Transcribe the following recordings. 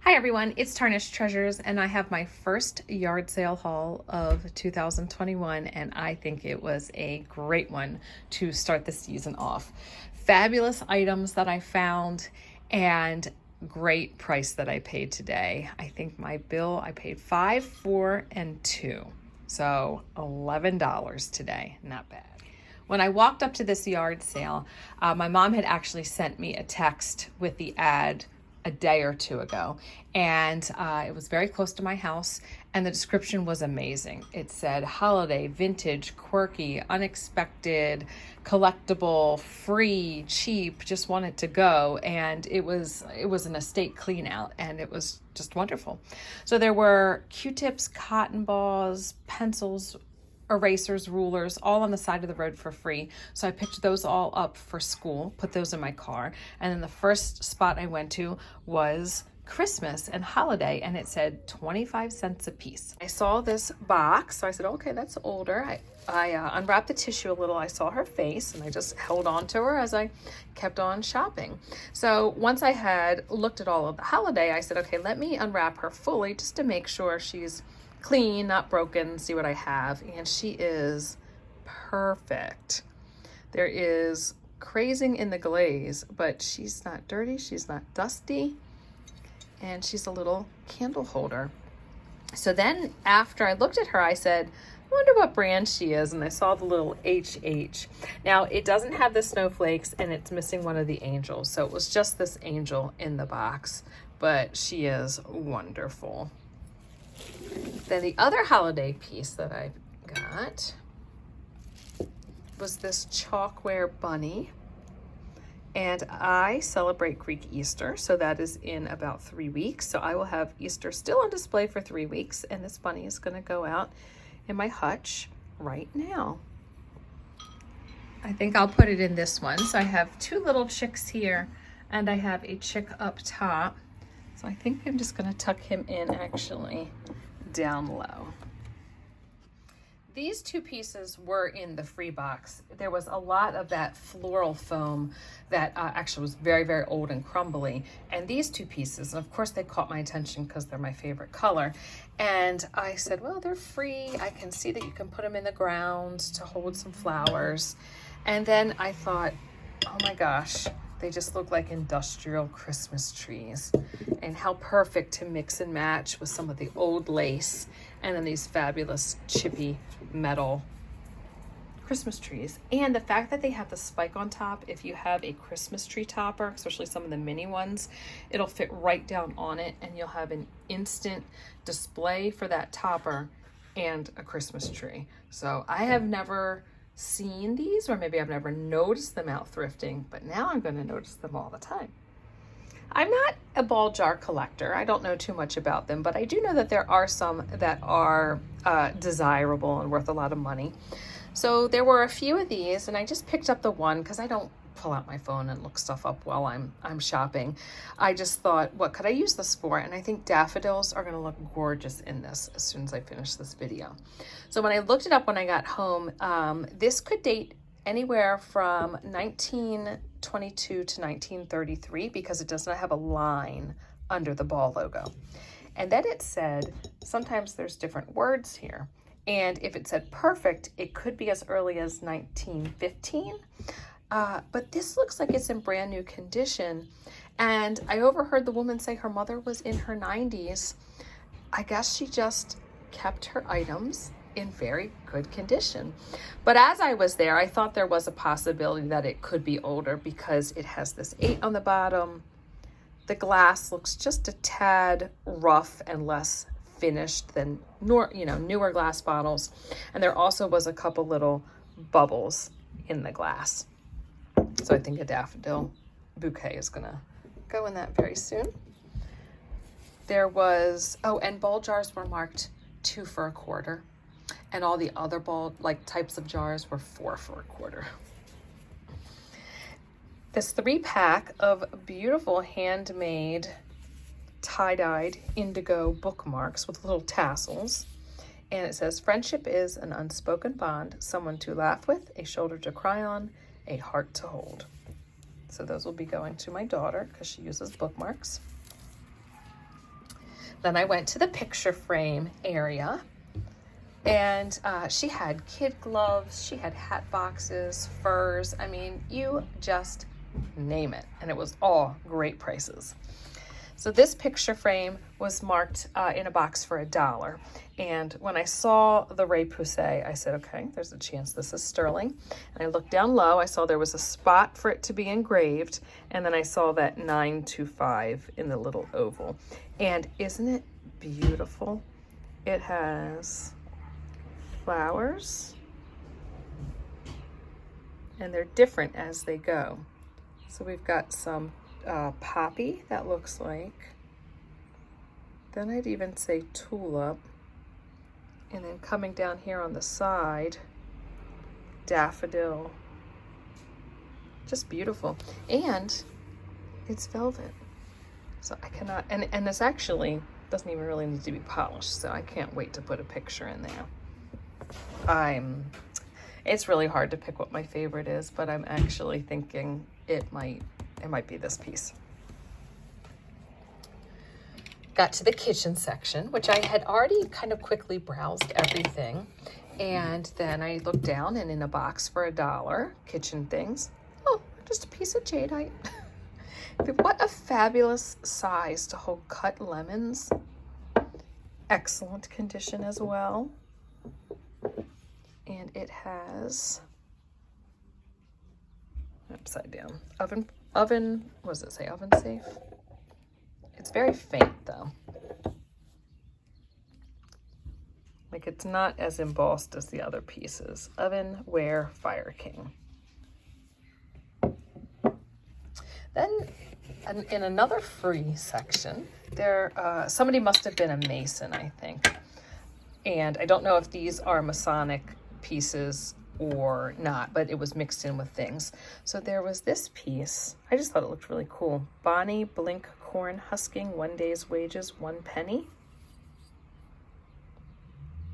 Hi everyone, it's Tarnished Treasures and I have my first yard sale haul of 2021 and I think it was a great one to start the season off. Fabulous items that I found and great price that I paid today. I think my bill, I paid $5, $4, and $2. So $11 today, not bad. When I walked up to this yard sale, my mom had actually sent me a text with the ad a day or two ago, and it was very close to my house, and the description was amazing. It said holiday, vintage, quirky, unexpected, collectible, free, cheap, just wanted to go. And it was an estate clean out, and it was just wonderful. So there were Q-tips, cotton balls, pencils, erasers, rulers, all on the side of the road for free. So I picked those all up for school, put those in my car. And then the first spot I went to was Christmas and holiday, and it said 25 cents a piece. I saw this box, so I said, okay, that's older. I unwrapped the tissue a little. I saw her face and I just held on to her as I kept on shopping. So once I had looked at all of the holiday, I said, okay, let me unwrap her fully just to make sure she's clean, not broken, see what I have. And she is perfect. There is crazing in the glaze, but she's not dirty, she's not dusty, and she's a little candle holder. So then after I looked at her, I said, I wonder what brand she is, and I saw the little HH. Now it doesn't have the snowflakes and it's missing one of the angels, so it was just this angel in the box, but she is wonderful. Then the other holiday piece that I got was this Chalkware Bunny. And I celebrate Greek Easter, so that is in about 3 weeks. So I will have Easter still on display for 3 weeks, and this bunny is going to go out in my hutch right now. I think I'll put it in this one. So I have 2 little chicks here, and I have a chick up top. So I think I'm just going to tuck him in actually down low. These 2 pieces were in the free box. There was a lot of that floral foam that actually was very, very old and crumbly. And these 2 pieces, and of course they caught my attention because they're my favorite color. And I said, well, they're free. I can see that you can put them in the ground to hold some flowers. And then I thought, oh my gosh, they just look like industrial Christmas trees. And how perfect to mix and match with some of the old lace and then these fabulous chippy metal Christmas trees. And the fact that they have the spike on top, if you have a Christmas tree topper, especially some of the mini ones, it'll fit right down on it and you'll have an instant display for that topper and a Christmas tree. So I have never seen these, or maybe I've never noticed them out thrifting, but now I'm going to notice them all the time. I'm not a ball jar collector. I don't know too much about them, but I do know that there are some that are desirable and worth a lot of money. So there were a few of these, and I just picked up the one because I don't pull out my phone and look stuff up while I'm shopping. I just thought, what could I use this for? And I think daffodils are going to look gorgeous in this as soon as I finish this video. So when I looked it up when I got home, this could date anywhere from 1922 to 1933 because it does not have a line under the ball logo. And then it said, sometimes there's different words here. And if it said perfect, it could be as early as 1915. But this looks like it's in brand new condition. And I overheard the woman say her mother was in her 90s. I guess she just kept her items in very good condition. But as I was there, I thought there was a possibility that it could be older because it has this 8 on the bottom. The glass looks just a tad rough and less finished than newer glass bottles. And there also was a couple little bubbles in the glass. So I think a daffodil bouquet is gonna go in that very soon. There was, and ball jars were marked 2 for $1. And all the other ball types of jars were 4 for $1. This 3-pack of beautiful handmade tie-dyed indigo bookmarks with little tassels. And it says, friendship is an unspoken bond, someone to laugh with, a shoulder to cry on, a heart to hold. So those will be going to my daughter because she uses bookmarks. Then I went to the picture frame area, and she had kid gloves, she had hat boxes, furs. I mean, you just name it. And it was all great prices. So this picture frame was marked in a box for $1. And when I saw the Repoussé, I said, okay, there's a chance this is sterling. And I looked down low, I saw there was a spot for it to be engraved. And then I saw that 925 in the little oval. And isn't it beautiful? It has flowers, and they're different as they go. So we've got some poppy that looks like, then I'd even say tulip, and then coming down here on the side, daffodil. Just beautiful. And it's velvet, so I cannot, and this actually doesn't even really need to be polished, so I can't wait to put a picture in there. It's really hard to pick what my favorite is, but I'm actually thinking it might be this piece. Got to the kitchen section, which I had already kind of quickly browsed everything. And then I looked down, and in a box for $1, kitchen things. Oh, just a piece of jadeite. What a fabulous size to hold cut lemons. Excellent condition as well. And it has upside down oven, what does it say, oven safe? It's very faint though. Like, it's not as embossed as the other pieces. Ovenware Fire King. Then in another free section, there somebody must have been a Mason, I think. And I don't know if these are Masonic pieces or not, but it was mixed in with things. So there was this piece. I just thought it looked really cool. Bonnie Blink Corn Husking, 1 day's wages, 1 penny.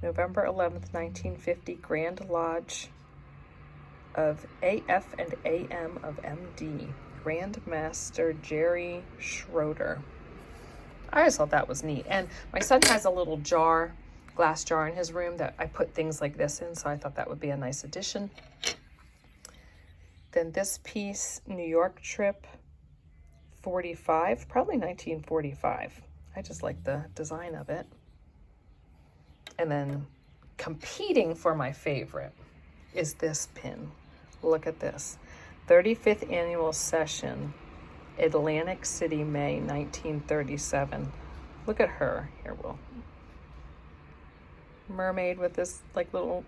November 11th, 1950, Grand Lodge of AF and AM of MD. Grand Master Jerry Schroeder. I just thought that was neat. And my son has a little jar, glass jar in his room that I put things like this in, so I thought that would be a nice addition. Then this piece, New York trip, 45, probably 1945. I just like the design of it. And then competing for my favorite is this pin. Look at this. 35th annual session, Atlantic City, May 1937. Look at her. Here, we'll mermaid with this like little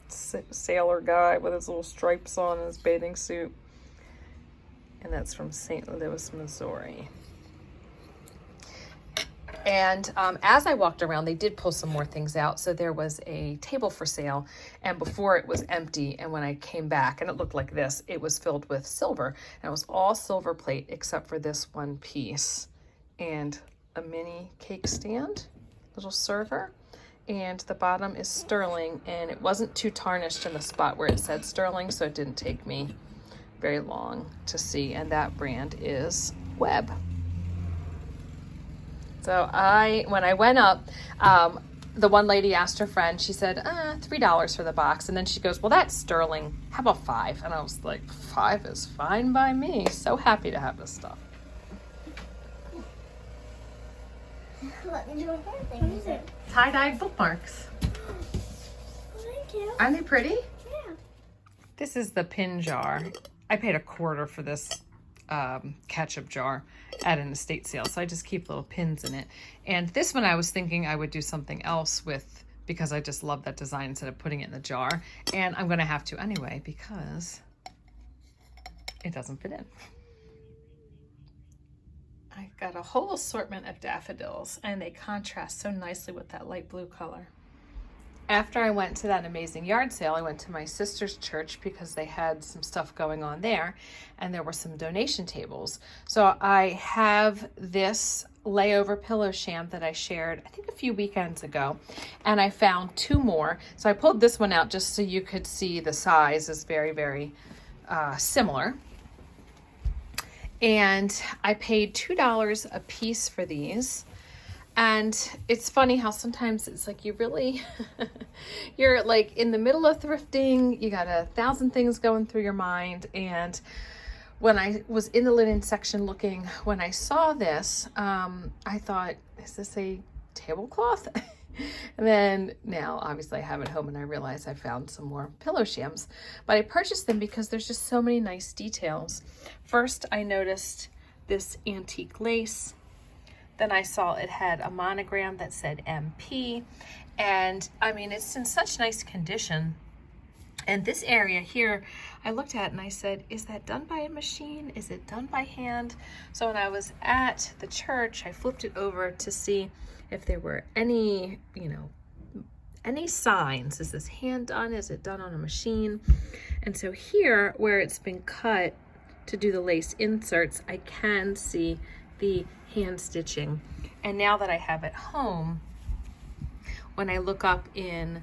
sailor guy with his little stripes on his bathing suit. And that's from St. Louis, Missouri. And as I walked around, they did pull some more things out. So there was a table for sale, and before it was empty. And when I came back, and it looked like this, it was filled with silver. And it was all silver plate except for this one piece. And a mini cake stand, little server. And the bottom is sterling, and it wasn't too tarnished in the spot where it said sterling, so it didn't take me very long to see. And that brand is Webb. So when I went up, the one lady asked her friend, she said, $3 for the box. And then she goes, well, that's sterling. How about $5? And I was like, $5 is fine by me. So happy to have this stuff. Let me do my favorite thing. Tie-dye bookmarks. Thank you. Aren't they pretty? Yeah. This is the pin jar. I paid $1 for this ketchup jar at an estate sale, so I just keep little pins in it. And this one I was thinking I would do something else with, because I just love that design instead of putting it in the jar. And I'm gonna have to anyway because it doesn't fit in. I got a whole assortment of daffodils, and they contrast so nicely with that light blue color. After I went to that amazing yard sale, I went to my sister's church because they had some stuff going on there, and there were some donation tables. So I have this layover pillow sham that I shared, I think a few weekends ago, and I found 2 more. So I pulled this one out just so you could see the size is very, very similar. And I paid $2 a piece for these. And it's funny how sometimes it's like you really, you're like in the middle of thrifting, you got 1,000 things going through your mind. And when I was in the linen section looking, when I saw this, I thought, is this a tablecloth? And then now obviously I have it home and I realize I found some more pillow shams, but I purchased them because there's just so many nice details. First, I noticed this antique lace. Then I saw it had a monogram that said MP. And I mean, it's in such nice condition. And this area here, I looked at and I said, is that done by a machine? Is it done by hand? So when I was at the church, I flipped it over to see if there were any, you know, any signs. Is this hand done? Is it done on a machine? And so here, where it's been cut to do the lace inserts, I can see the hand stitching. And now that I have it home, when I look up in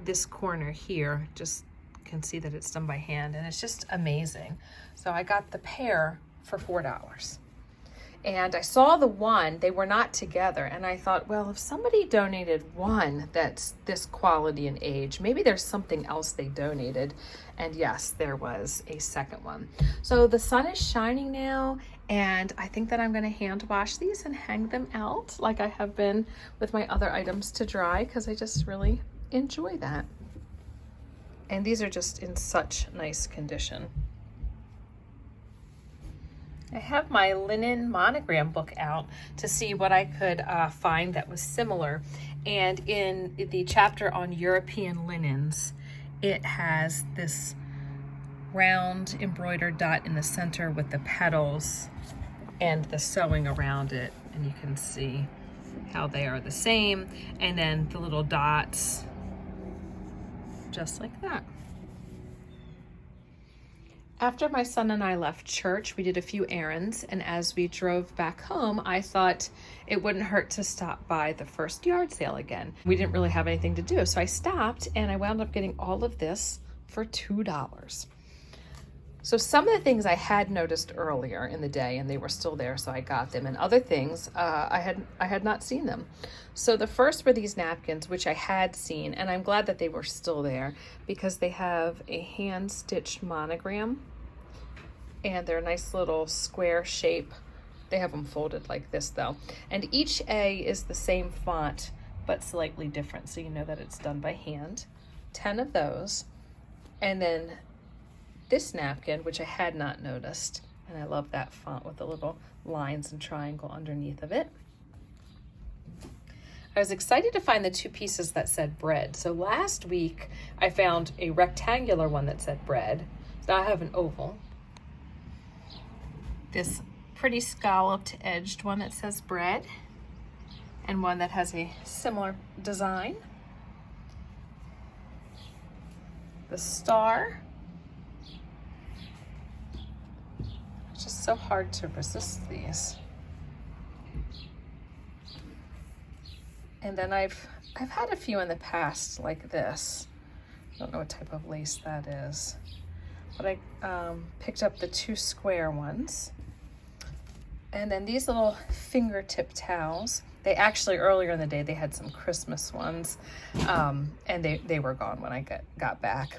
this corner here, just can see that it's done by hand, and it's just amazing. So I got the pair for $4. And I saw the one, they were not together, and I thought, well, if somebody donated one that's this quality and age, maybe there's something else they donated. And yes, there was a second one. So the sun is shining now, and I think that I'm gonna hand wash these and hang them out like I have been with my other items to dry, because I just really enjoy that. And these are just in such nice condition. I have my linen monogram book out to see what I could find that was similar. And in the chapter on European linens, it has this round embroidered dot in the center with the petals and the sewing around it. And you can see how they are the same. And then the little dots, just like that. After my son and I left church, we did a few errands, and as we drove back home, I thought it wouldn't hurt to stop by the first yard sale again. We didn't really have anything to do, so I stopped, and I wound up getting all of this for $2. So some of the things I had noticed earlier in the day, and they were still there, so I got them, and other things I had not seen them. So the first were these napkins, which I had seen, and I'm glad that they were still there because they have a hand-stitched monogram, and they're a nice little square shape. They have them folded like this though, and each A is the same font but slightly different, so you know that it's done by hand. 10 of those, and then this napkin, which I had not noticed, and I love that font with the little lines and triangle underneath of it. I was excited to find the 2 pieces that said bread. So last week I found a rectangular one that said bread. So now I have an oval. This pretty scalloped edged one that says bread, and one that has a similar design. The star. It's just so hard to resist these. And then I've had a few in the past like this. I don't know what type of lace that is, but I picked up the 2 square ones. And then these little fingertip towels. They actually, earlier in the day, they had some Christmas ones, and they were gone when I got back.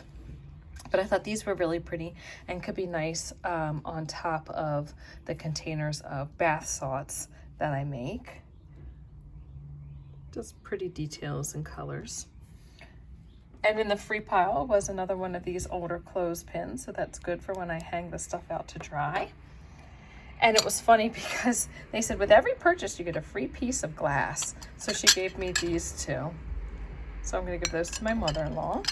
But I thought these were really pretty and could be nice on top of the containers of bath salts that I make. Just pretty details and colors. And in the free pile was another one of these older clothespins, so that's good for when I hang the stuff out to dry. And it was funny because they said with every purchase you get a free piece of glass. So she gave me these 2. So I'm gonna give those to my mother-in-law.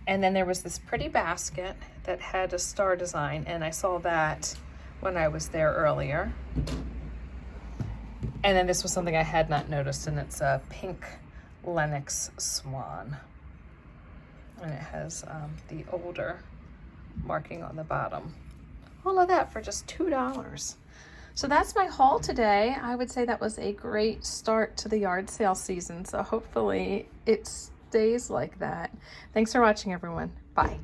And then there was this pretty basket that had a star design, and I saw that when I was there earlier. And then this was something I had not noticed, and it's a pink Lenox swan. And it has the older marking on the bottom. All of that for just $2. So that's my haul today. I would say that was a great start to the yard sale season. So hopefully it stays like that. Thanks for watching, everyone. Bye.